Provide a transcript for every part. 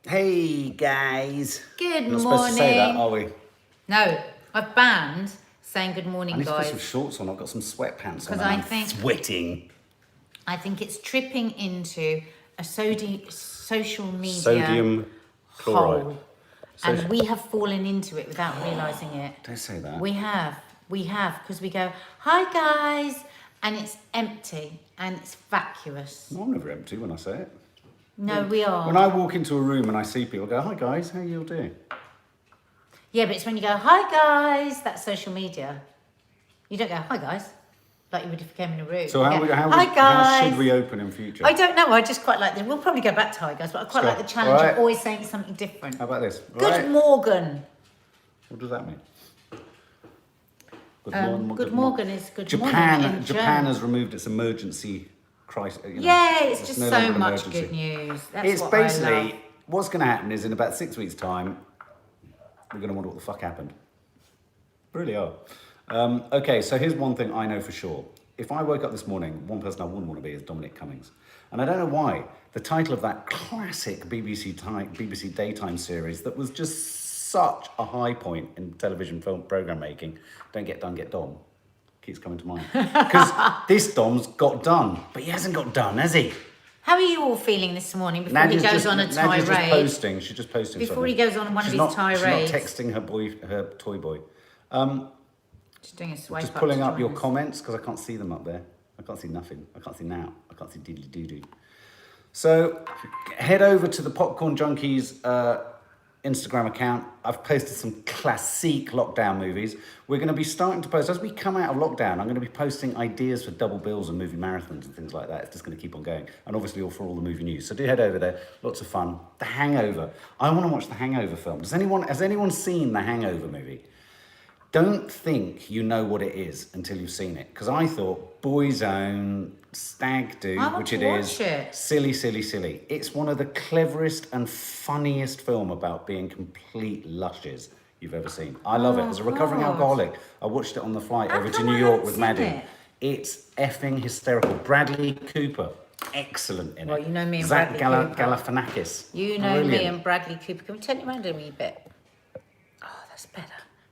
Hey guys. Good We're not morning. supposed to say that, are we? No, I've banned saying good I morning, need to put some guys. shorts on. I've got some sweatpants on. Because And I I'm think- sweating. I think it's tripping into a social media Sodium chloride. hole. And we have fallen into it without realising it. Don't say that. We have, because we go, hi guys, and it's empty and it's vacuous. No, I'm never empty when I say it. No, we are. When I walk into a room and I see people, I go, hi guys, how you all doing? Yeah, but it's when you go, hi guys, that's social media. You don't go, hi guys, like you would if you came in a room. So hi guys. how should we open in future? I don't know, I just quite like this. We'll probably go back to hi guys, but I quite like the challenge of always saying something different. How about this? Good Morgan. What does that mean? Good Morgan is good morning in Japan German. has removed its emergency crisis. Yeah, it's just no so longer an much emergency. good news. That's It's what I basically, love. what's going to happen is in about 6 weeks' time, we're going to wonder what the fuck happened. Really are. Okay, so here's one thing I know for sure. If I woke up this morning, one person I wouldn't want to be is Dominic Cummings. And I don't know why. The title of that classic BBC daytime series that was just such a high point in television film programme making, Don't Get Done, Get Dom, keeps coming to mind. Because this Dom's got done, but he hasn't got done, has he? How are you all feeling this morning before he goes on a tirade? She's just posting Before something. he goes on one of his tirades. She's not texting her toy boy. Just doing a swipe Just up pulling to up join your us. comments because I can't see them up there. I can't see nothing. I can't see now. I can't see diddly doo-doo. So head over to the Popcorn Junkies Instagram account. I've posted some classic lockdown movies. We're going to be starting to post, as we come out of lockdown, I'm going to be posting ideas for double bills and movie marathons and things like that. It's just going to keep on going. And obviously all for all the movie news. So do head over there. Lots of fun. The Hangover. I want to watch the Hangover film. Has anyone seen the Hangover movie? Don't think you know what it is until you've seen it. Because I thought Boyzone, Stag Do, which it is, silly. It's one of the cleverest and funniest film about being complete lushes you've ever seen. I love it. As a recovering alcoholic, I watched it on the flight over to New York with Maddie. It's effing hysterical. Bradley Cooper, excellent in it. Well, you know me and Zach Bradley Cooper. Galifianakis. You know Brilliant. me and Bradley Cooper. Can we turn it around a wee bit? Oh, that's better.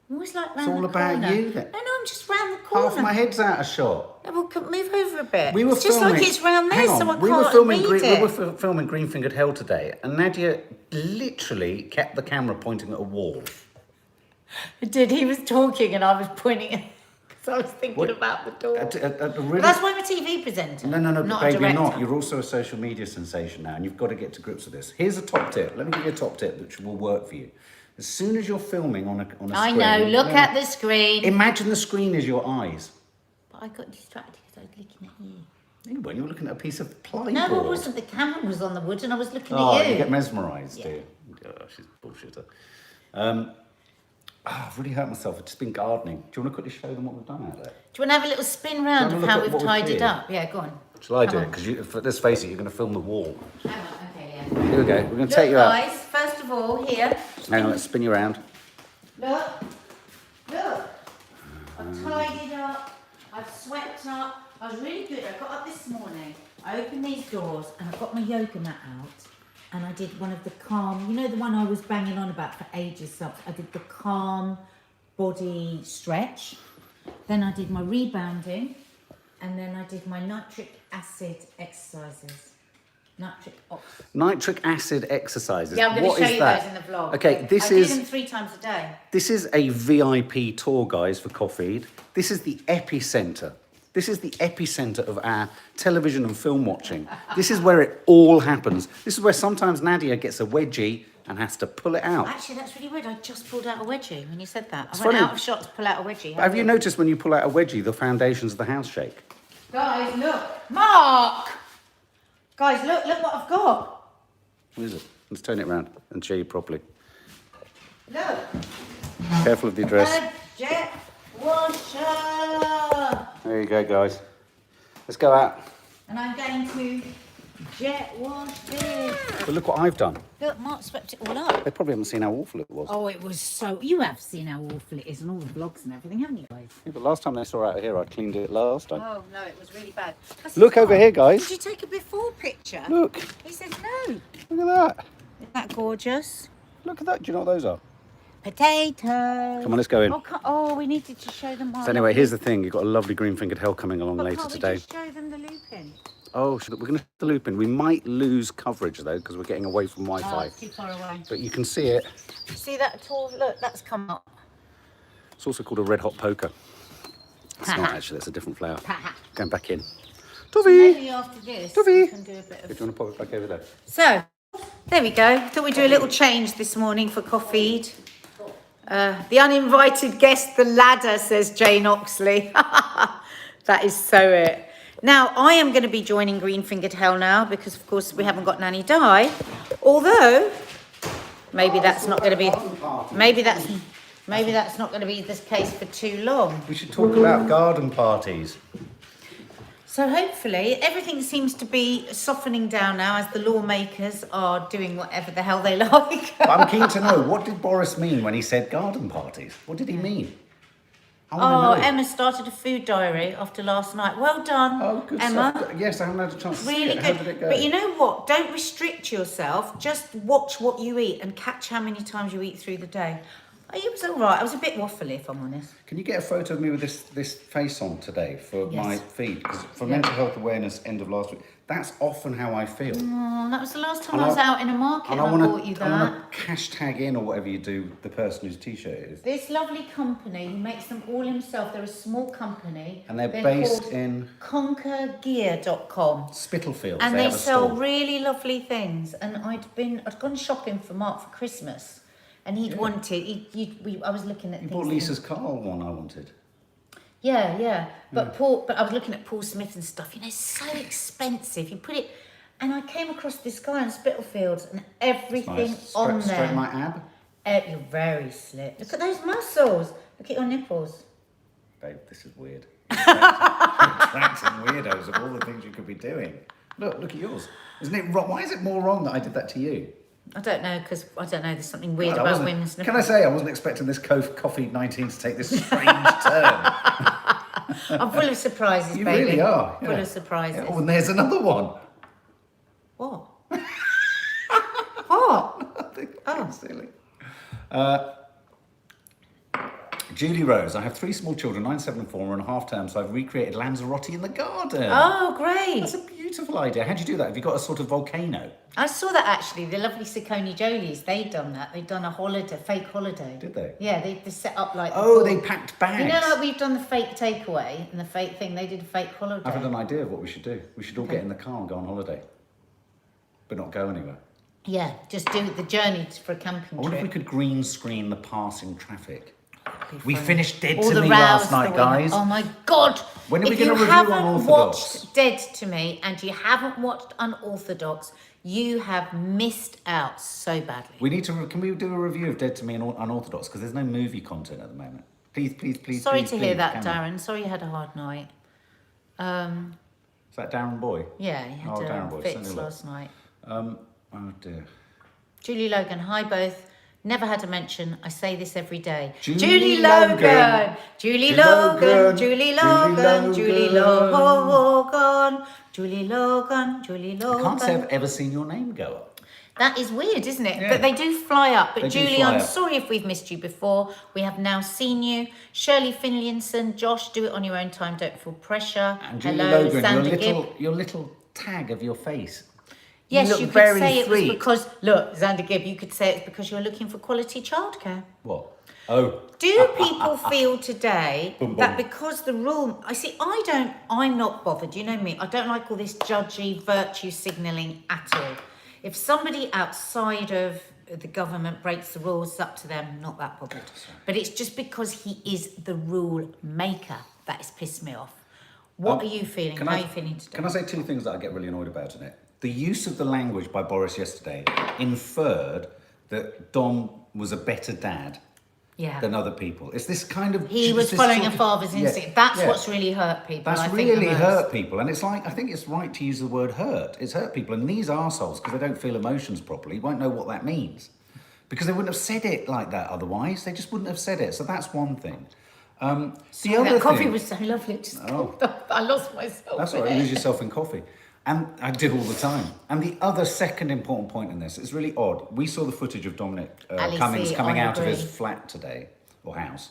I'm always like round It's all the about corner. you then. No, I'm just round the corner. Half my head's out of shot. No, well, move over a bit. We were it's just filming, like it's round there, hang on, so I we can't were filming read it. We were filming Green Fingered Hell today, and Nadia literally kept the camera pointing at a wall. I did. He was talking and I was pointing because I was thinking about the door. Really, That's why I'm a TV presenter. no, not but a babe, you're director. not. You're also a social media sensation now, and you've got to get to grips with this. Here's a top tip. Let me give you a top tip which will work for you. As soon as you're filming on a screen... I know. Look at the screen. Imagine the screen is your eyes. But I got distracted because I was looking at you. Anyway, you're looking at a piece of plyboard. No, it wasn't. The camera was on the wood and I was looking Oh, at you. you get mesmerised, Yeah. do you? Oh, she's a bullshitter. I've really hurt myself. I've just been gardening. Do you want to quickly show them what we've done out there? Do you want to have a little spin round Have a of look how at we've what we've tidied cleared. up? Yeah, go on. Shall I Come do on. it? Because let's face it, you're going to film the wall. Hang on, okay, yeah. Here we go. We're going to Look, take you out. guys, first of all, here. Hang on, let's spin you around. Look. Look. I've tidied up. I've swept up. I was really good. I got up this morning. I opened these doors and I got my yoga mat out. And I did one of the calm, you know the one I was banging on about for ages. So I did the calm body stretch. Then I did my rebounding. And then I did my nitric acid exercises. Nitric acid exercises. Yeah, I'm going What to show is you that? those in the vlog. Okay, this I is... do them 3 times a day. This is a VIP tour, guys, for COFFEED. This is the epicenter. This is the epicenter of our television and film watching. This is where it all happens. This is where sometimes Nadia gets a wedgie and has to pull it out. Actually, that's really weird. I just pulled out a wedgie when you said that. It's I went funny. out of shot to pull out a wedgie. Have you noticed when you pull out a wedgie, the foundations of the house shake? Guys, look. Mark! Guys, look what I've got. What is it? Let's turn it around and show you properly. Look. Careful of the address. A jet washer. There you go, guys. Let's go out. And I'm going to jet wash this. But look what I've done. Look, Mark swept it all up. They probably haven't seen how awful it was. Oh, it was so... You have seen how awful it is and all the vlogs and everything, haven't you, guys? Yeah, but last time they saw out here, I cleaned it last time. Oh, no, it was really bad. I said, Look over here, guys. Did you take a before picture? Look. He said no. Look at that. Isn't that gorgeous? Look at that. Do you know what those are? Potatoes. Come on, let's go in. Oh, we needed to show them. So anyway, here's the thing. You've got a lovely green-fingered hell coming along later Can't today. we just show them the lupin? Oh, we're going to the loop in. We might lose coverage though because we're getting away from Wi-Fi. It's too far away. But you can see it. See that tall? Look, that's come up. It's also called a red hot poker. It's not actually. It's a different flower. Going back in. Toffee. Maybe after this, Toffee. we can do a bit Do of. you want to pop it back over there? So, there we go. Thought we'd do a little change this morning for Coffeed. The uninvited guest, the ladder, says Jane Oxley. That is so it. Now, I am going to be joining Green-Fingered Hell now because, of course, we haven't got Nanny Di. Although, maybe that's not going to be. Maybe that's not going to be the case for too long. We should talk about garden parties. So hopefully everything seems to be softening down now as the lawmakers are doing whatever the hell they like. But I'm keen to know, what did Boris mean when he said garden parties? What did he mean? I wanna know. Emma started a food diary after last night. Well done, Oh, good Emma. stuff. Yes, I haven't had a chance to see Really it. How good. did it go? But you know what? Don't restrict yourself. Just watch what you eat and catch how many times you eat through the day. It was all right. I was a bit waffly, if I'm honest. Can you get a photo of me with this face on today for Yes. my feed? Because for Mental Health Awareness end of last week, that's often how I feel. Oh, that was the last time And I was out in a market and I bought you I that. want to hashtag in or whatever you do the person whose t-shirt it is. This lovely company, he makes them all himself. They're a small company. And they're based called in conquergear.com. Spitalfields. And they have a sell store. really lovely things. And I'd gone shopping for Mark for Christmas. And he'd wanted, I was looking at You things. bought Lisa's Carl one I wanted. Yeah. But I was looking at Paul Smith and stuff. You know, it's so expensive. You put it, and I came across this guy on Spitalfields and everything Nice. on there. Straight my ab. You're very slick. Look at those muscles. Look at your nipples. Babe, this is weird. Attracting weirdos of all the things you could be doing. Look at yours. Isn't it wrong? Why is it more wrong that I did that to you? I don't know, because I don't know, there's something weird God, about women's nipples. Can I say I wasn't expecting this COFFEED-19 to take this strange turn? I'm full of surprises, You baby. really are. Full of surprises. Yeah, oh, and there's another one. What? What? Oh, silly. Julie Rose, I have 3 small children, 9, 7 and 4, and a half term, so I've recreated Lanzarote in the garden. Oh, great. That's a beautiful idea. How'd you do that? Have you got a sort of volcano? I saw that actually, the lovely Sicconi Jolies, they'd done that. They'd done a holiday, fake holiday. Did they? Yeah, they set up like... Oh, they packed bags. You know, like we've done the fake takeaway and the fake thing, they did a fake holiday. I've had an idea of what we should do. We should all get in the car and go on holiday. But not go anywhere. Yeah, just do the journey for a camping I wonder if we trip. could green screen the passing traffic. That'd be We funny. finished Dead All to the Me rows last night, that we- guys. Oh my God. When are we If gonna you review haven't Unorthodox? watched Dead to Me and you haven't watched Unorthodox, you have missed out so badly. We need to. Can we do a review of Dead to Me and Unorthodox? Because there's no movie content at the moment. Please. Sorry please, to hear please, that, can we? Darren. Sorry you had a hard night. Is that Darren Boy? Yeah, you had Darren Boy, fix send me a look. last night. Oh dear. Julie Logan, hi both. Never had a mention. I say this every day. Julie Logan. Logan. Julie Logan. Logan. Julie Logan. Julie Julie Logan. Julie Logan. Julie I can't say I've Logan. ever seen your name go up. That is weird, isn't it? Yeah. But they do fly up. But They do Julie, fly I'm up. sorry if we've missed you before. We have now seen you. Shirley Finlayson, Josh, do it on your own time. Don't feel pressure. And Julie Hello, Logan, Sandra Gibb. your little tag of your face. Yes, look you could very say it was sweet. because, look, Xander Gibb, you could say it's because you're looking for quality childcare. What? Oh. Do people feel today Boom, boom. that because the rule, I'm not bothered, you know me, I don't like all this judgy virtue signalling at all. If somebody outside of the government breaks the rules, it's up to them, not that bothered. But it's just because he is the rule maker that has pissed me off. What are you feeling? How are you feeling today? Can I say 2 things that I get really annoyed about in it? The use of the language by Boris yesterday inferred that Dom was a better dad than other people. It's this kind of... He was this following sort a of- father's yeah, instinct. That's yeah. what's really hurt people. That's I think, really the most. hurt people. And it's like, I think it's right to use the word hurt. It's hurt people. And these arseholes, because they don't feel emotions properly, won't know what that means. Because they wouldn't have said it like that otherwise. They just wouldn't have said it. So that's one thing. The other That coffee thing, was so lovely. It just Oh. popped up. I lost myself. that's with all right, it. lose yourself in coffee. And I do all the time. And the other second important point in this, it's really odd. We saw the footage of Dominic Cummings coming out of his flat today, or house.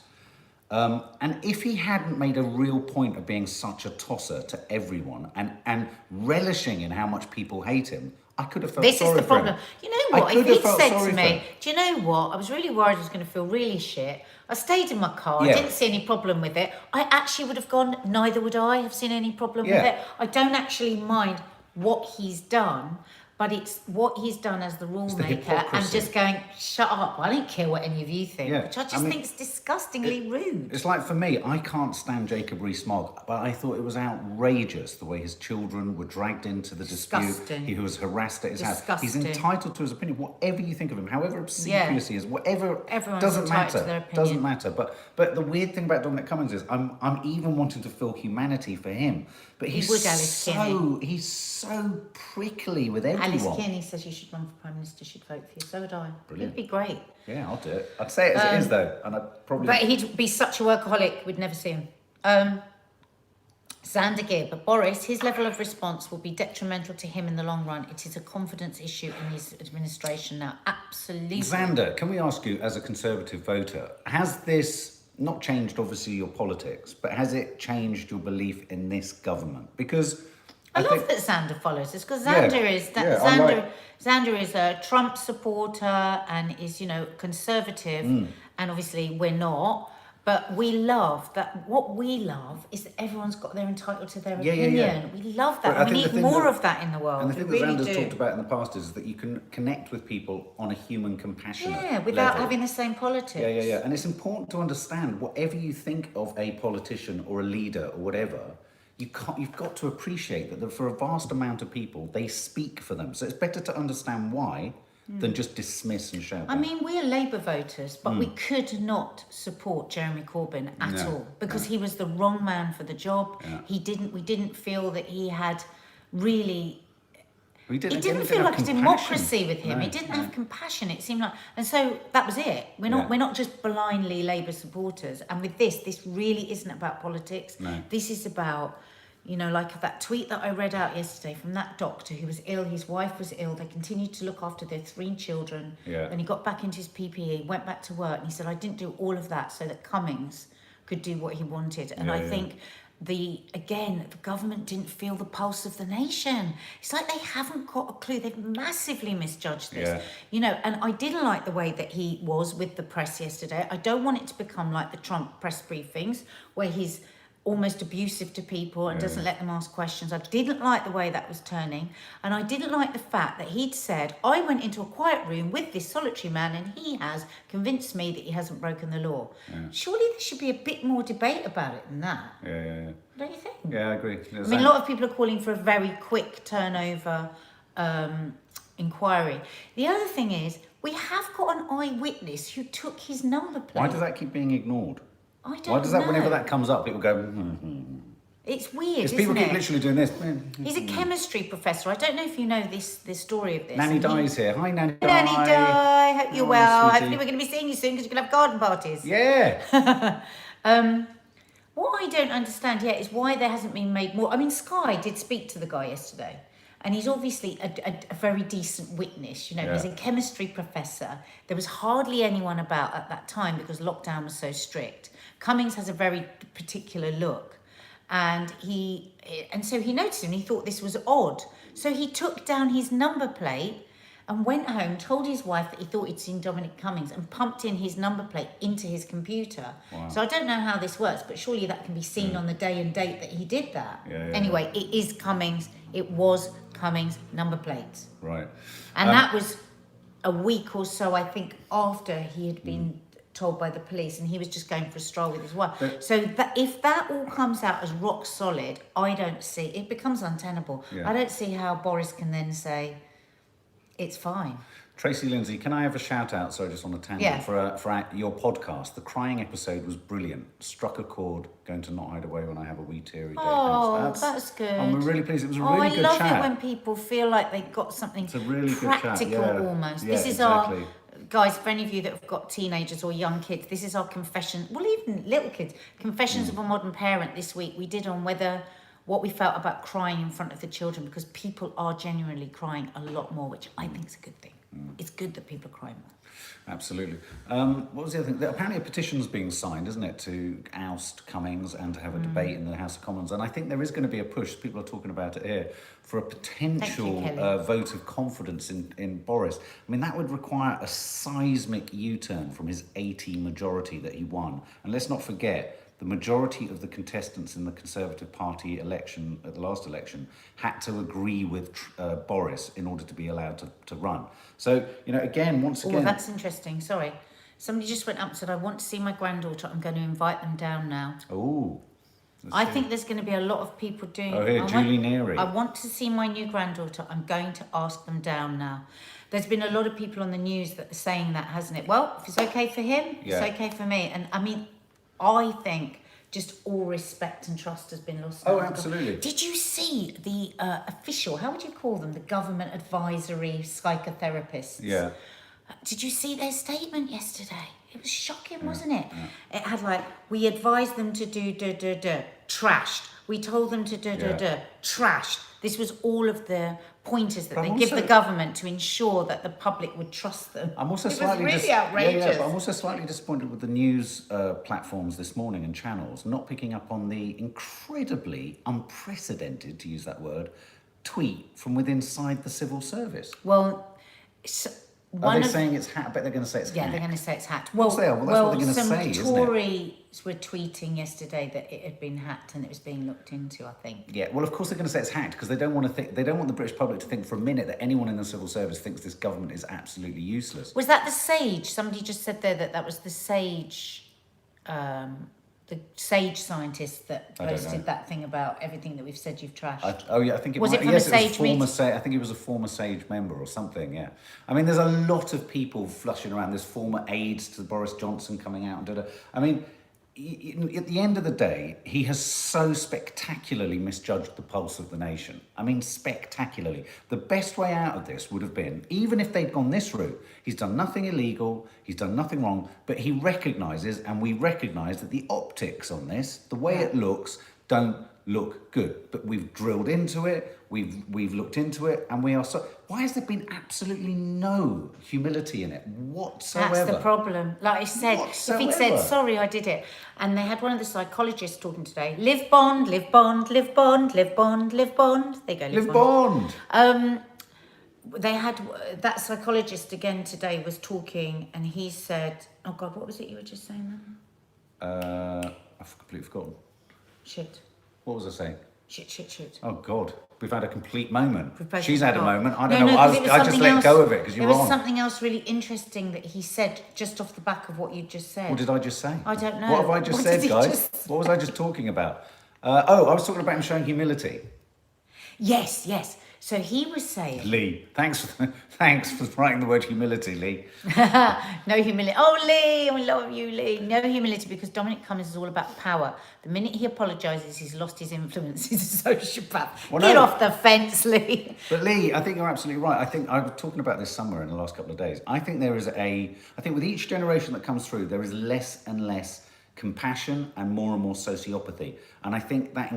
And if he hadn't made a real point of being such a tosser to everyone and relishing in how much people hate him, I could have felt sorry for him. This is the problem. You know what? If he'd said to me, do you know what? I was really worried I was going to feel really shit. I stayed in my car. I didn't see any problem with it. I actually would have gone, neither would I have seen any problem with it. I don't actually mind what he's done, but it's what he's done as the rule maker and just going, shut up, I don't care what any of you think, which I just think is disgustingly rude. It's like, for me, I can't stand Jacob Rees-Mogg, but I thought it was outrageous the way his children were dragged into the dispute. He was harassed at his house. He's entitled to his opinion, whatever you think of him, however obsequious he is, whatever, doesn't matter. But the weird thing about Dominic Cummings is I'm even wanting to feel humanity for him, but he's so prickly with everyone. Alice Kinney says you should run for Prime Minister, she'd vote for you. So would I. Brilliant. It'd be great. Yeah, I'll do it. I'd say it as it is, though. And I'd probably... But he'd be such a workaholic, we'd never see him. Xander Gibb, Boris, his level of response will be detrimental to him in the long run. It is a confidence issue in his administration now. Absolutely. Xander, can we ask you, as a Conservative voter, has this not changed, obviously, your politics, but has it changed your belief in this government? Because... I love that Xander follows this, because Xander is a Trump supporter and is, conservative, and obviously we're not. But we love that. What we love is that everyone's got their entitled to their opinion. We love that. We need more of that in the world. And the thing that Xander's talked about in the past is that you can connect with people on a human, compassionate without level. having the same politics. Yeah. And it's important to understand, whatever you think of a politician or a leader or whatever, you've got to appreciate that for a vast amount of people, they speak for them. So it's better to understand why than just dismiss and shout. I mean, we are Labour voters, but we could not support Jeremy Corbyn at all, because he was the wrong man for the job. We didn't feel that he had really... It didn't feel like a democracy with him. It didn't have compassion. It seemed like... And so that was it. We're not just blindly Labour supporters. And with this really isn't about politics. No. This is about... like that tweet that I read out yesterday from that doctor who was ill, his wife was ill, they continued to look after their 3 children. And he got back into his PPE, went back to work, and he said, I didn't do all of that so that Cummings could do what he wanted. And I think the government didn't feel the pulse of the nation. It's like they haven't got a clue. They've massively misjudged this. And I didn't like the way that he was with the press yesterday. I don't want it to become like the Trump press briefings where he's almost abusive to people and doesn't let them ask questions. I didn't like the way that was turning, and I didn't like the fact that he'd said, I went into a quiet room with this solitary man and he has convinced me that he hasn't broken the law. Surely there should be a bit more debate about it than that. Don't you think? Yeah, I agree. I mean, a lot of people are calling for a very quick turnover inquiry. The other thing is, we have got an eyewitness who took his number plate. Why does that keep being ignored? I don't know. Why does that, whenever that comes up, people go, It's weird, isn't people it? keep literally doing this. He's a chemistry professor. I don't know if you know this story of this. Nanny Di's here. Hi, Nanny Di. Nanny Di. Hope you're well. Sweetie. Hopefully we're going to be seeing you soon because you're going to have garden parties. Yeah. What I don't understand yet is why there hasn't been made more. I mean, Sky did speak to the guy yesterday, and he's obviously a very decent witness. He's a chemistry professor. There was hardly anyone about at that time because lockdown was so strict. Cummings has a very particular look, and so he noticed him and he thought this was odd. So he took down his number plate and went home, told his wife that he thought he'd seen Dominic Cummings, and pumped in his number plate into his computer. Wow. So I don't know how this works, but surely that can be seen on the day and date that he did that. Anyway, it is Cummings. It was Cummings' number plate. Right. And that was a week or so, I think, after he had been told by the police, and he was just going for a stroll with his wife. So that if that all comes out as rock solid, I don't see, it becomes untenable. I don't see how Boris can then say it's fine. Tracy Lindsay, can I have a shout out, sorry, just on a tangent, for your podcast? The crying episode was brilliant. Struck a chord, going to not hide away when I have a wee teary day. Oh, that's good. I'm really pleased. It was a really good chat. I love it when people feel like they got something practical almost. Yeah, this is exactly. Guys, for any of you that have got teenagers or young kids, this is our confession, well, even little kids, Confessions of a Modern Parent this week. We did on whether what we felt about crying in front of the children, because people are genuinely crying a lot more, which I think is a good thing. It's good that people are crying more. Absolutely. What was the other thing? Apparently a petition's being signed, isn't it, to oust Cummings and to have a debate in the House of Commons. And I think there is going to be a push, people are talking about it here, for a potential vote of confidence in Boris. I mean, that would require a seismic U-turn from his 80 majority that he won. And let's not forget, the majority of the contestants in the Conservative Party election, at the last election, had to agree with Boris in order to be allowed to run. So, you know, again, once again... Oh, that's interesting. Sorry. Somebody just went up and said, I want to see my granddaughter. I'm going to invite them down now. Oh. I think there's going to be a lot of people doing... Oh, here, Julie Neary. I want to see my new granddaughter. I'm going to ask them down now. There's been a lot of people on the news that are saying that, hasn't it? Well, if it's okay for him, it's okay for me. And I mean... I think just all respect and trust has been lost. Oh, absolutely. Did you see the official, how would you call them, the government advisory psychotherapists? Yeah. Did you see their statement yesterday? It was shocking, wasn't it? Yeah. It had like, we advised them to do trashed. We told them to trashed. This was all of the pointers that they give the government to ensure that the public would trust them. I'm also slightly outrageous. Yeah, but I'm also slightly disappointed with the news platforms this morning and channels not picking up on the incredibly unprecedented, to use that word, tweet from within inside the civil service. Well, are they saying it's hacked? I bet they're going to say it's hacked. Yeah, they're going to say it's hacked. Well, that's what they're going to say, isn't it? Some Tories were tweeting yesterday that it had been hacked and it was being looked into, I think. Yeah, well, of course they're going to say it's hacked because they don't want to think. They don't want the British public to think for a minute that anyone in the civil service thinks this government is absolutely useless. Was that the Sage? Somebody just said there that was the Sage. The Sage scientist that posted that thing about everything that we've said you've trashed. I think it was. It from yes, a Sage it was former. I think he was a former Sage member or something. Yeah, I mean, there's a lot of people flushing around. There's former aides to Boris Johnson coming out and I mean, at the end of the day, he has so spectacularly misjudged the pulse of the nation. I mean, spectacularly. The best way out of this would have been, even if they'd gone this route, he's done nothing illegal, he's done nothing wrong, but he recognises, and we recognise that the optics on this, the way it looks, don't look good. But we've drilled into it, we've looked into it, and we are so... Why has there been absolutely no humility in it whatsoever? That's the problem. Like I said, whatsoever. If he'd said, sorry, I did it. And they had one of the psychologists talking today. Live bond, live bond, live bond, live bond, live bond. They go, live bond. They had, that psychologist again today was talking and he said, oh God, what was it you were just saying then? I've completely forgotten. Shit. What was I saying? Shit. Oh God, we've had a complete moment. She's She's had a moment. I don't know. I just let go of it because you were on. There was something else really interesting that he said just off the back of what you just said. What did I just say? I don't know. What have I just said, guys? What was I just talking about? I was talking about him showing humility. Yes. So he was saying... Lee, thanks for writing the word humility, Lee. No humility. Oh, Lee, I love you, Lee. No humility, because Dominic Cummings is all about power. The minute he apologises, he's lost his influence. He's a sociopath. Get off the fence, Lee. But Lee, I think you're absolutely right. I think I was talking about this somewhere in the last couple of days. I think with each generation that comes through, there is less and less compassion and more sociopathy. And I think that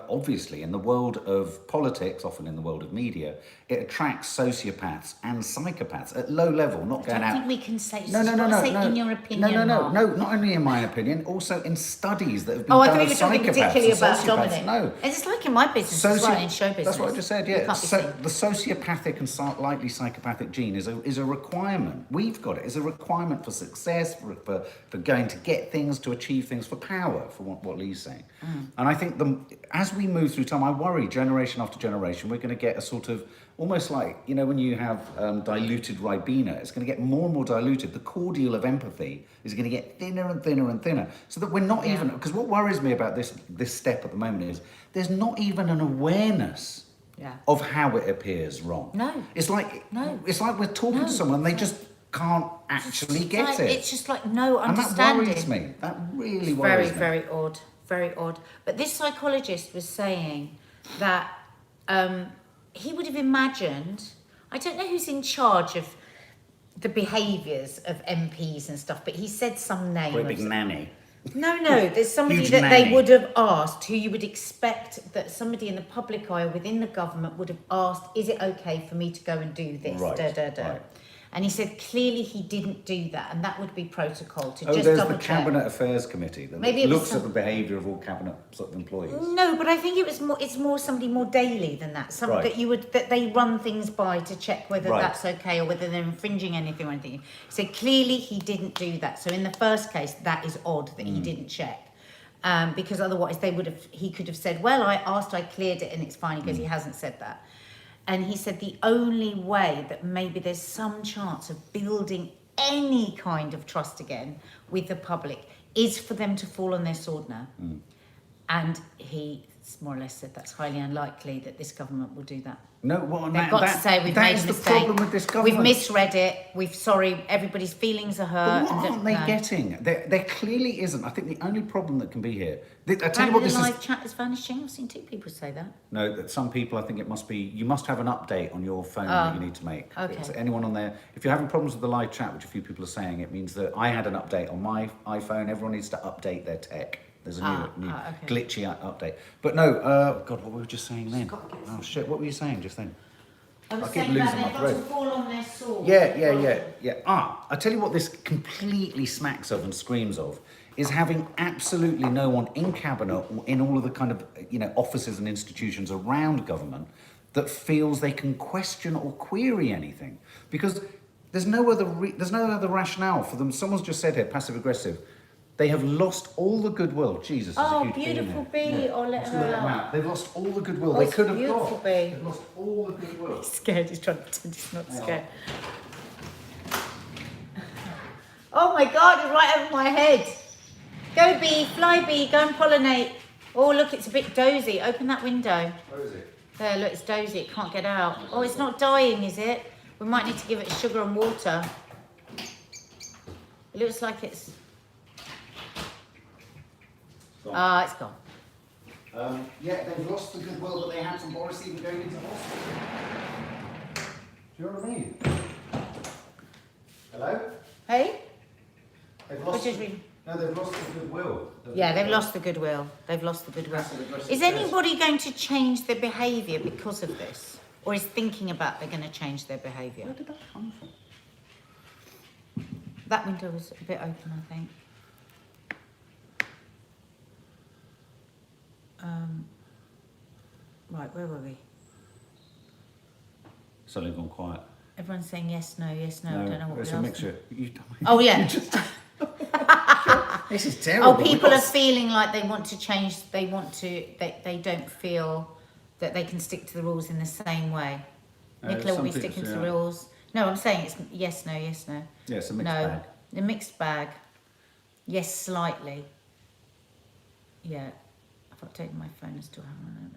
obviously in the world of politics, often in the world of media, it attracts sociopaths and psychopaths at low level, not going out. I don't think we can say no, in your opinion. No, not only in my opinion, also in studies that have been done of psychopaths. Oh, I thought you were talking particularly about Dominic. No. It's like in my business as well, in show business. That's what I just said, yeah. So the sociopathic and slightly psychopathic gene is a requirement. We've got it. It's a requirement for success, for going to get things, to achieve things, for power, for what Lee's saying. And I think as we move through time, I worry generation after generation, we're going to get a sort of, almost like, you know, when you have diluted Ribena, it's going to get more and more diluted. The cordial of empathy is going to get thinner and thinner and thinner. So that we're not even, because what worries me about this step at the moment is there's not even an awareness of how it appears wrong. No. It's like we're talking to someone and they just can't actually get it. It's just like no understanding. And that worries me. That really worries me. Very odd. Very odd. But this psychologist was saying that he would have imagined, I don't know who's in charge of the behaviours of MPs and stuff, but he said some name. Great big nanny. No, there's somebody Huge that nanny. they would have asked, who you would expect that somebody in the public eye or within the government would have asked, is it okay for me to go and do this? Right, Right. And he said clearly he didn't do that, and that would be protocol to just there's double the check. Cabinet Affairs Committee that Maybe it was looks at the behaviour of all cabinet sort of employees. No, but I think it's more somebody more daily than that. Right. That they run things by to check whether Right. that's okay or whether they're infringing anything or anything. So clearly he didn't do that. So in the first case, that is odd that he didn't check. Because otherwise he could have said, well, I asked, I cleared it and it's fine. Because he hasn't said that. And he said the only way that maybe there's some chance of building any kind of trust again with the public is for them to fall on their sword now. And he more or less said that's highly unlikely that this government will do that. No, well, They've got to say we've made a the mistake. problem with this government. We've misread it. Sorry, everybody's feelings are hurt. But what aren't they getting? There clearly isn't. I think the only problem that can be here. I tell you what, this the is. live chat is vanishing. I've seen 2 people say that. No, that some people, I think it must be, you must have an update on your phone that you need to make. Okay. It's anyone on there, if you're having problems with the live chat, which a few people are saying, it means that I had an update on my iPhone. Everyone needs to update their tech. There's a new okay. glitchy update. But no, God, what were we just saying then? Oh shit, what were you saying just then? I was I keep saying that losing my they've got to thread. fall on their sword. Yeah. I tell you what this completely smacks of and screams of is having absolutely no one in cabinet or in all of the kind of, offices and institutions around government that feels they can question or query anything. Because there's no other rationale for them. Someone's just said here, passive aggressive. They have lost all the goodwill. Jesus, there's a huge bee in beautiful there. bee. Oh, let Just her let them out. They've lost all the goodwill Oh, they it's could have beautiful got. bee. They've lost all the goodwill. He's scared. He's trying to pretend he's not scared. Oh my God, it's right over my head. Go bee, fly bee, go and pollinate. Oh, look, it's a bit dozy. Open that window. Where is it? There, look, it's dozy. It can't get out. Oh, it's not dying, is it? We might need to give it sugar and water. It looks like it's... Ah, it's gone. They've lost the goodwill that they had from Boris even going into hospital. Do you know what I mean? Hello? Hey? They've Which is really... they've lost the goodwill. Yeah, they've lost the goodwill. They've lost the goodwill. Passive-aggressive Is test. anybody going to change their behaviour because of this? Or is thinking about they're going to change their behaviour? Where did that come from? That window was a bit open, I think. Right, where were we? Suddenly gone quiet. Everyone's saying yes, no, yes, no. I don't know what it's we're a asking. mixture. Oh, yeah. This is terrible. Oh, people are feeling like they want to change. They don't feel that they can stick to the rules in the same way. Nicola will be some sticking people, to the rules. No, I'm saying it's yes, no, yes, no. Yeah, it's a mixed No, bag. a mixed bag. Yes, slightly. Yeah. I've updated my phone. I still haven't.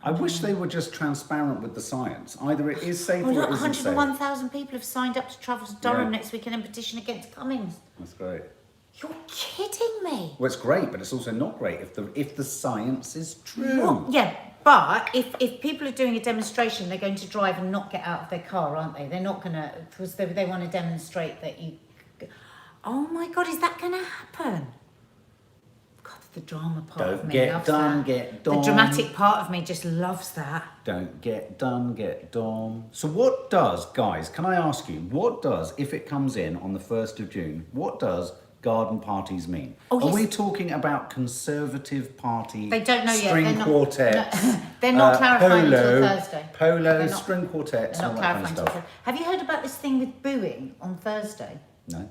I wish they were just transparent with the science. Either it is safe Oh, or look, it isn't safe. 101,000 people have signed up to travel to Durham Yeah. next weekend and petition against Cummings. That's great. You're kidding me. Well, it's great, but it's also not great if the science is true. Well, yeah, but if people are doing a demonstration, they're going to drive and not get out of their car, aren't they? They're not going to, because they want to demonstrate that you... Oh my God, is that going to happen? God, the drama part of Don't me get loves done, that. get done. The dramatic part of me just loves that. Don't get done, get done. So what does, guys, can I ask you, what does, if it comes in on the 1st of June, what does garden parties mean? Oh, Are yes. we talking about Conservative Party They don't know yet. string They're not- quartets? no, they're not clarifying until polo, Thursday. Polo, They're not- string quartets, They're and not all that kind of clarifying stuff. until... Have you heard about this thing with booing on Thursday? No?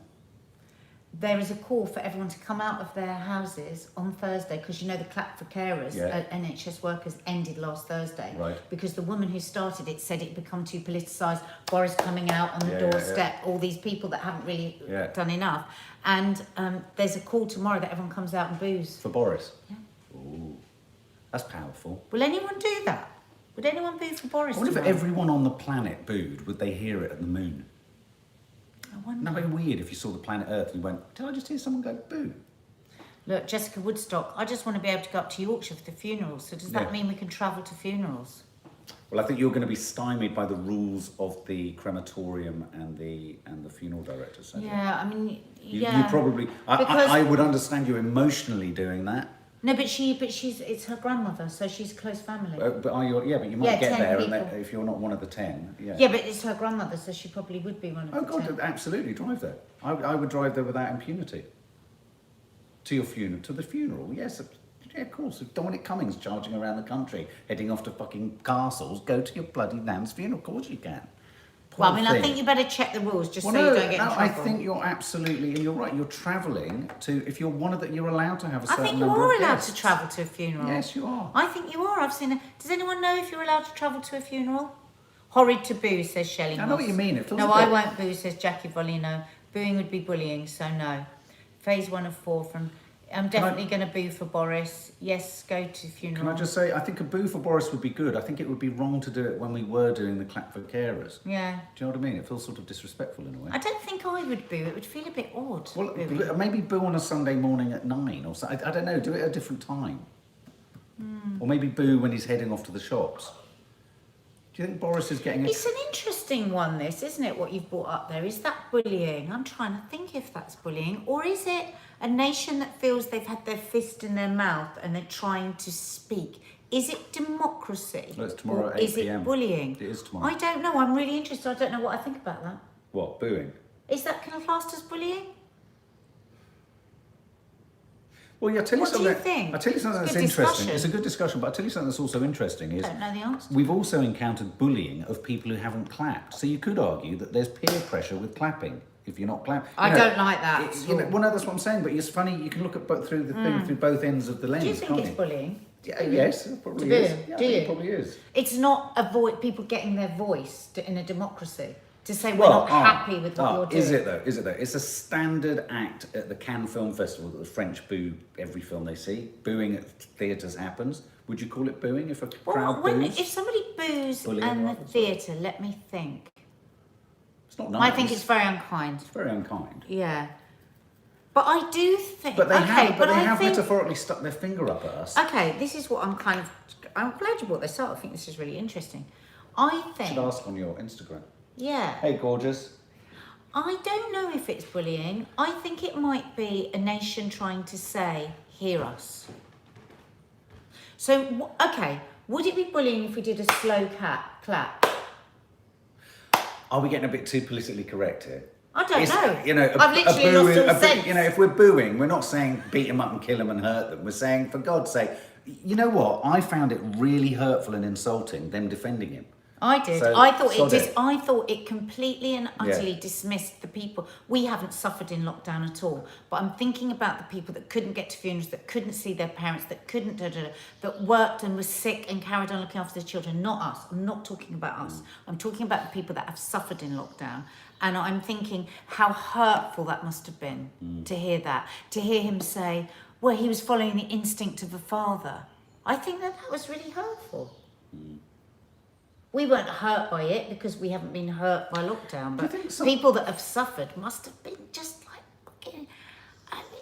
There is a call for everyone to come out of their houses on Thursday because the clap for carers, Yeah. NHS workers, ended last Thursday. Right. Because the woman who started it said it had become too politicised. Boris coming out on the Yeah, yeah, doorstep, all these people that haven't really Yeah. done enough. And there's a call tomorrow that everyone comes out and boos. For Boris? Yeah. Ooh, that's powerful. Will anyone do that? Would anyone boo for Boris I wonder if tomorrow? everyone on the planet booed, would they hear it at the moon? I wonder. Wouldn't that be weird if you saw the planet Earth and you went, did I just hear someone go boo? Look, Jessica Woodstock, I just want to be able to go up to Yorkshire for the funerals. So does that Yeah. mean we can travel to funerals? Well, I think you're going to be stymied by the rules of the crematorium and the funeral directors. So Yeah, I mean, You Yeah. probably, Because- I would understand you emotionally doing that. No, but it's her grandmother, so she's close family. But but you might Yeah, get 10 there people. if you're not one of the 10. Yeah. Yeah, but it's her grandmother, so she probably would be one of Oh the God, 10. absolutely drive there. I would drive there without impunity. To your funeral, to the funeral, yes. Yeah, of course. If Dominic Cummings charging around the country, heading off to fucking castles, go to your bloody nan's funeral. Of course you can. Well, I mean, I Poor think thing. you better check the rules just Well, so no, you don't get in no, trouble. I think you're absolutely, and you're right. You're travelling to. If you're one of the, you're allowed to have a I certain think you number are of allowed guests. to travel to a funeral. Yes, you are. I think you are. I've seen it. Does anyone know if you're allowed to travel to a funeral? Horrid to boo, says Shelley I know what you mean. It feels No, a I bit- won't boo, says Jackie Volino. Booing would be bullying, so no. Phase 1 of 4 from... I'm definitely going to boo for Boris. Yes, go to funeral. Can I just say, I think a boo for Boris would be good. I think it would be wrong to do it when we were doing the clap for carers. Yeah. Do you know what I mean? It feels sort of disrespectful in a way. I don't think I would boo. It would feel a bit odd. Well, booing. maybe boo on a Sunday morning at 9 or so. I don't know. Do it at a different time. Or maybe boo when he's heading off to the shops. Do you think Boris is getting? It's an interesting one, this, isn't it, what you've brought up there? Is that bullying? I'm trying to think if that's bullying. Or is it a nation that feels they've had their fist in their mouth and they're trying to speak? Is it democracy? Well, it's tomorrow or at 8 is it PM. bullying? It is tomorrow. I don't know. I'm really interested. I don't know what I think about that. What, booing? Is that kind of classed as bullying? Well, yeah, I'll tell you What do something. you think? I'll tell you something It's that's good interesting. discussion. It's a good discussion, but I'll tell you something that's also interesting I is don't know the answer. we've also encountered bullying of people who haven't clapped. So you could argue that there's peer pressure with clapping if you're not clapping. I don't like that at all. Well, no, that's what I'm saying. But it's funny. You can look at both through the thing through both ends of the lens. Do you think can't it's you? bullying? Yeah, yes, it probably To is. boo? Yeah, I Do think you? it probably is. It's not people getting their voice in a democracy. To say we're not happy with what you're doing. Is it though? Is it though? It's a standard act at the Cannes Film Festival that the French boo every film they see. Booing at theatres happens. Would you call it booing if a crowd boos? If somebody boos Bullying, in the rather, sorry. theatre, let me think. It's not nice. I think it's very unkind. It's very unkind. Yeah. But I do think... But they okay, have, but they I have think, metaphorically stuck their finger up at us. okay, this is what I'm kind of... I'm glad you brought this up. I think this is really interesting. I think... Should ask on your Instagram. Yeah. Hey, gorgeous. I don't know if it's bullying. I think it might be a nation trying to say, hear us. So, okay, would it be bullying if we did a slow clap? Are we getting a bit too politically correct here? I don't know. You know, I've literally lost all sense. You know, if we're booing, we're not saying beat them up and kill them and hurt them. We're saying, for God's sake, you know what? I found it really hurtful and insulting, them defending him. I did. So, I thought sod it. I thought it completely and utterly Yeah. dismissed the people. We haven't suffered in lockdown at all. But I'm thinking about the people that couldn't get to funerals, that couldn't see their parents, that couldn't that worked and was sick and carried on looking after their children. Not us. I'm not talking about us. I'm talking about the people that have suffered in lockdown. And I'm thinking how hurtful that must have been to hear that. To hear him say, well, he was following the instinct of a father. I think that was really hurtful. We weren't hurt by it because we haven't been hurt by lockdown, Do you but think some- people that have suffered must have been just like fucking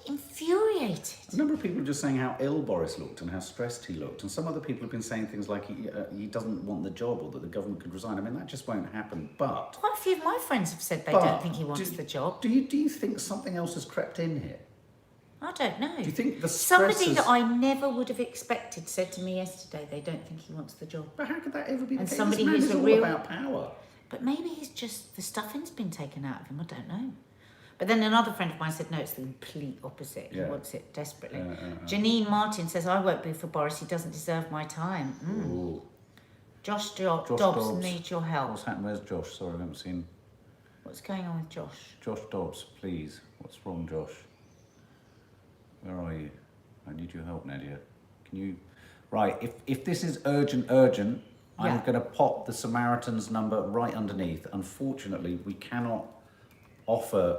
infuriated. A number of people are just saying how ill Boris looked and how stressed he looked, and some other people have been saying things like he doesn't want the job or that the government could resign. I mean, that just won't happen. But Quite a few of my friends have said they but don't think he wants the job. Do you think something else has crept in here? I don't know. Do you think the Somebody stresses- that I never would have expected said to me yesterday they don't think he wants the job. But how could that ever be the And case? somebody This man who's is a all real- about power. But maybe he's just, the stuffing's been taken out of him, I don't know. But then another friend of mine said, no, it's the complete opposite. He Yeah. wants it desperately. Janine Martin says, I won't be for Boris, he doesn't deserve my time. Ooh. Josh Josh Dobbs needs your help. What's happened? Where's Josh? Sorry, I haven't seen What's going on with Josh? Josh Dobbs, please. What's wrong, Josh? Where are you? I need your help, Nadia. Can you... Right, if this is urgent, I'm Yeah. going to pop the Samaritans number right underneath. Unfortunately, we cannot offer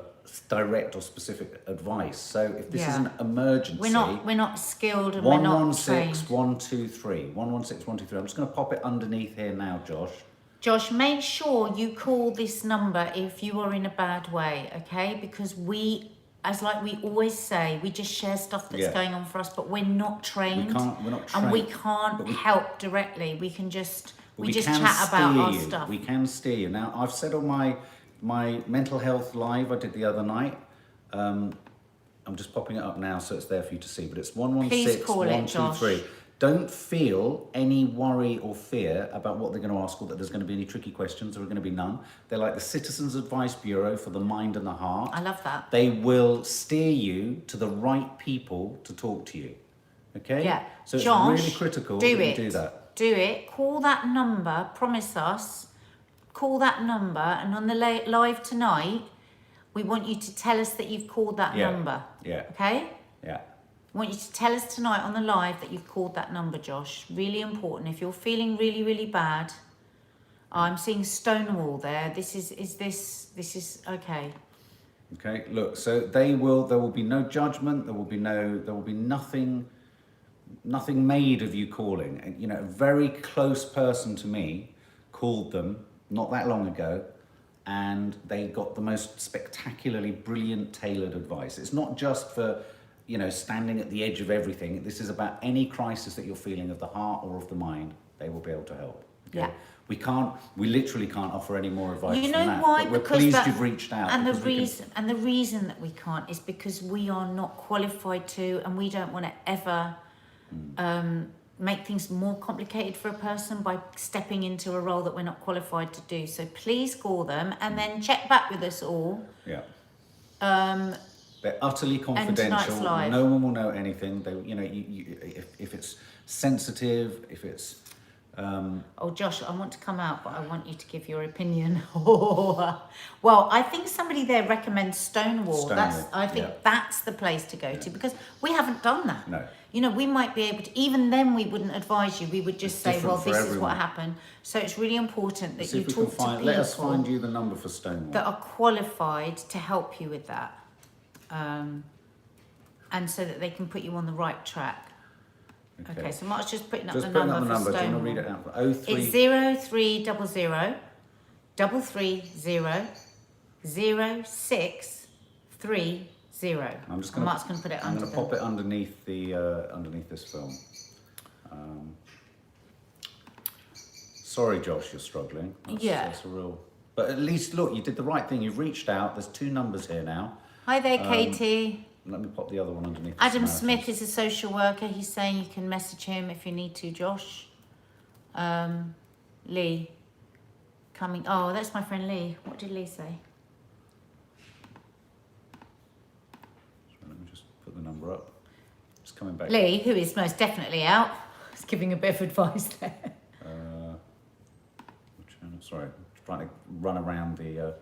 direct or specific advice. So if this is Yeah. an emergency... We're not skilled and we're not trained. 116123. 116123. I'm just going to pop it underneath here now, Josh. Josh, make sure you call this number if you are in a bad way, okay? Because we, as like we always say, we just share stuff that's Yeah. going on for us, but we're not trained. We're not And we trained, can't but we- help directly. We can just, we just can chat about steer our you. stuff. We can steer you. Now, I've said on my mental health live I did the other night, I'm just popping it up now so it's there for you to see, but it's Please call it, 116-123. Josh. Don't feel any worry or fear about what they're going to ask or that there's going to be any tricky questions. There are going to be none. They're like the Citizens Advice Bureau for the mind and the heart. I love that. They will steer you to the right people to talk to you. Okay? Yeah. So it's Josh, really critical do that it. you do that. Do it. Call that number. Promise us. Call that number. And on the live tonight, we want you to tell us that you've called that number. Yeah. Okay? Yeah. I want you to tell us tonight on the live that you've called that number, Josh. Really important. If you're feeling really, really bad, I'm seeing Stonewall there. This is okay. Okay, look, so there will be no judgment, there will be nothing made of you calling. And, you know, a very close person to me called them not that long ago, and they got the most spectacularly brilliant, tailored advice. It's not just for, you know, standing at the edge of everything. This is about any crisis that you're feeling of the heart or of the mind. They will be able to help. Okay? Yeah. We literally can't offer any more advice You know than that. why? But we're Because pleased that- you've reached out. And the because reason that we can't is because we are not qualified to, and we don't want to ever make things more complicated for a person by stepping into a role that we're not qualified to do. So please call them and then check back with us all. Yeah. They're utterly confidential. live. No one will know anything. They, you know, if it's sensitive, if it's. Oh, Josh, I want to come out, but I want you to give your opinion. Well, I think somebody there recommends Stonewall. I think that's the place to go to, because we haven't done that. No. You know, we might be able to, even then we wouldn't advise you. We would just say, well, this is what everyone. happened. So it's really important that See you if we talk can to people let us find you the number for Stonewall. that are qualified to help you with that. And so that they can put you on the right track. Okay, so Mark's just putting up Just the putting number up the for number. Do you Stonewall. want to read it out? 03. It's 0300 330 0630. I'm just And going Mark's going to put it I'm under going to pop it underneath the underneath this film. Sorry, Josh, you're struggling. That's a real. But at least look, you did the right thing. You've reached out. There's 2 numbers here now. Hi there, Katie. Let me pop the other one underneath. Adam the Smith Samaritans. is a social worker. He's saying you can message him if you need to, Josh. Lee. Coming. Oh, that's my friend Lee. What did Lee say? Let me just put the number up. Just coming back. Lee, who is most definitely out, is giving a bit of advice there. Channel. Sorry, I'm trying to run around the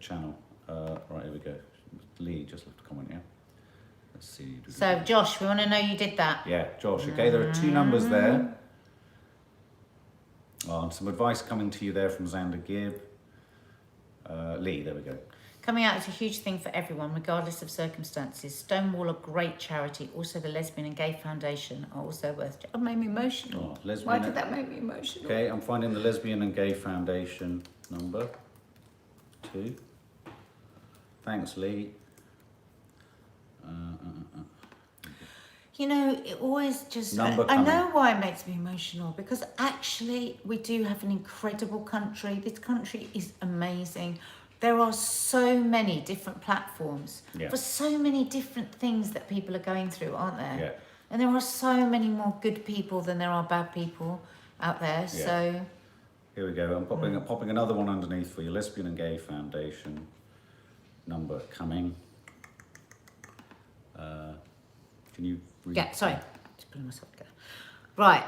channel. Right, here we go. Lee just left a comment, yeah? Let's see. So, Josh, we want to know you did that. Yeah, Josh. Okay, there are 2 numbers there. Oh, and some advice coming to you there from Xander Gibb. Lee, there we go. Coming out is a huge thing for everyone, regardless of circumstances. Stonewall, a great charity. Also, the Lesbian and Gay Foundation are also worth. It made me emotional. Oh, lesbian. Why did that make me emotional? Okay, I'm finding the Lesbian and Gay Foundation number 2. Thanks, Lee. You know, it always just. Number I know coming. why it makes me emotional, because actually we do have an incredible country. This country is amazing. There are so many different platforms for so many different things that people are going through, aren't there? Yeah. And there are so many more good people than there are bad people out there. Yeah. So Here we go. I'm popping another one underneath for you. Lesbian and Gay Foundation number coming. Can you read? yeah, sorry, just pulling myself together. Right.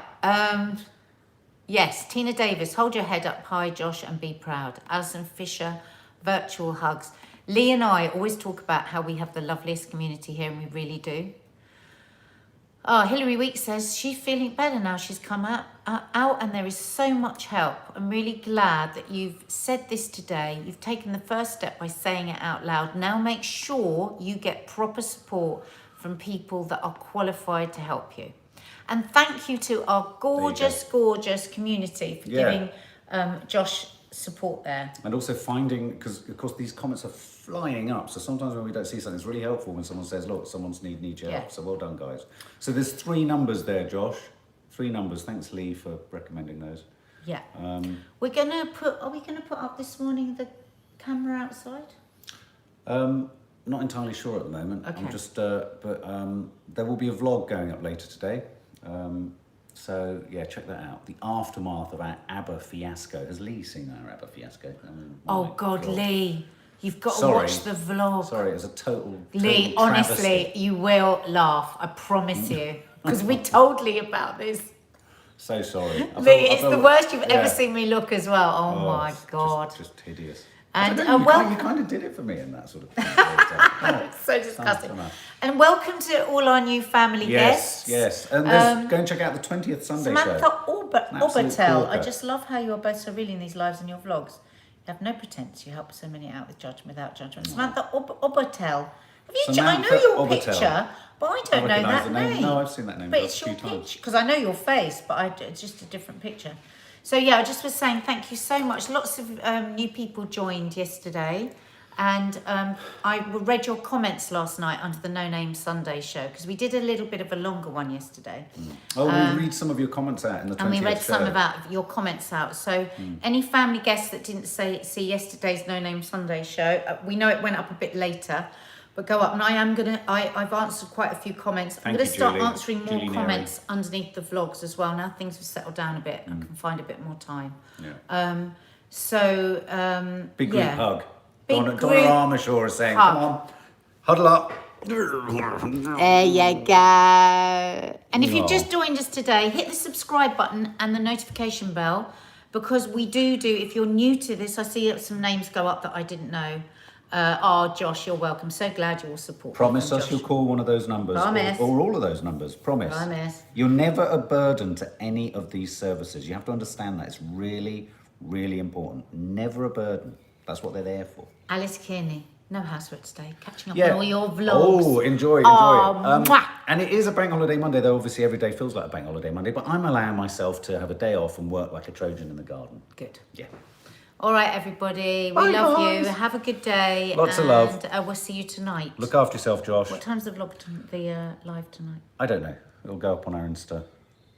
Yes, Tina Davis, hold your head up high, Josh, and be proud. Alison Fisher, virtual hugs. Lee and I always talk about how we have the loveliest community here, and we really do. Oh, Hilary Weeks says she's feeling better now. She's come out, and there is so much help. I'm really glad that you've said this today. You've taken the first step by saying it out loud. Now make sure you get proper support from people that are qualified to help you. And thank you to our gorgeous, gorgeous community for giving Josh support there. And also finding, because of course these comments are flying up, so sometimes when we don't see something, it's really helpful when someone says, look, someone's need your help. So well done, guys. So there's 3 numbers there, Josh. 3 numbers. Thanks, Lee, for recommending those. Yeah. Are we gonna put up this morning the camera outside? not entirely sure at the moment. Okay. I'm just, but there will be a vlog going up later today. So yeah, check that out. The aftermath of our ABBA fiasco. Has Lee seen our ABBA fiasco? Oh my God, Lee, you've got to Sorry. watch the vlog. Sorry, it's a total Lee, total honestly, travesty. you will laugh. I promise you, because we told Lee about this. So sorry. Lee, it's the worst you've ever seen me look as well. Oh my it's God. just hideous. And I don't know, well, you kind of did it for me in that sort of thing. Oh, so disgusting. so much. And welcome to all our new family guests. Yes. And go and check out the 20th Sunday Samantha show. Obertel. I just love how you are both so real in these lives and your vlogs. You have no pretense. You help so many out with judgment, without judgment. Samantha Obertel. Have you? I know your Obertel. picture, but I don't know recognise that the name. name. No, I've seen that name But a it's your few times. picture because I know your face, but it's just a different picture. So yeah, I just was saying thank you so much. Lots of new people joined yesterday, and I read your comments last night under the No Name Sunday show because we did a little bit of a longer one yesterday. Oh, we read some of your comments out in the 20th And we read show. some of your comments out. So any family guests that didn't see yesterday's No Name Sunday show, we know it went up a bit later, but go up. And I've answered quite a few comments. I'm going to start Julie. answering more Julie comments underneath the vlogs as well. Now things have settled down a bit. I can find a bit more time. Yeah. Yeah. Big group hug. Big Donna group Armishaw is saying, hug. come on, huddle up. There you go. And if you've just joined us today, hit the subscribe button and the notification bell, because we do, if you're new to this, I see some names go up that I didn't know. Josh, you're welcome. So glad you all support. Promise me, us Josh. you'll call one of those numbers. Promise. Or all of those numbers. Promise. Promise. You're never a burden to any of these services. You have to understand that. It's really, really important. Never a burden. That's what they're there for. Alice Kearney, no housework today. Catching up Yeah. on all your vlogs. Oh, enjoy Oh, it. mwah. And it is a bank holiday Monday, though obviously every day feels like a bank holiday Monday, but I'm allowing myself to have a day off and work like a Trojan in the garden. Good. Yeah. All right, everybody. We Bye, love guys. you. Have a good day. Lots of love. And we'll see you tonight. Look after yourself, Josh. What time's the vlog, the live tonight? I don't know. It'll go up on our Insta.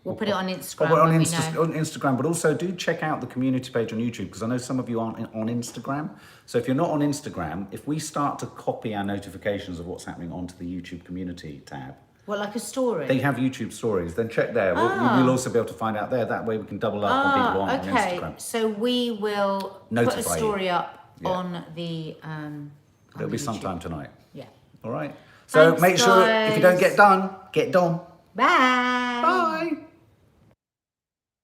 We'll put it on Instagram Oh, when we know. on Instagram, but also do check out the community page on YouTube, because I know some of you aren't on Instagram. So if you're not on Instagram, if we start to copy our notifications of what's happening onto the YouTube community tab, What, like a story? they have YouTube stories, then check there. We'll also be able to find out there. That way we can double up on people who aren't on okay. Instagram. So we will Notify put a you. story up Yeah. on the It'll be YouTube. sometime tonight. Yeah. All right. So Thanks, make sure if you don't guys. get done, get done. Bye. Bye.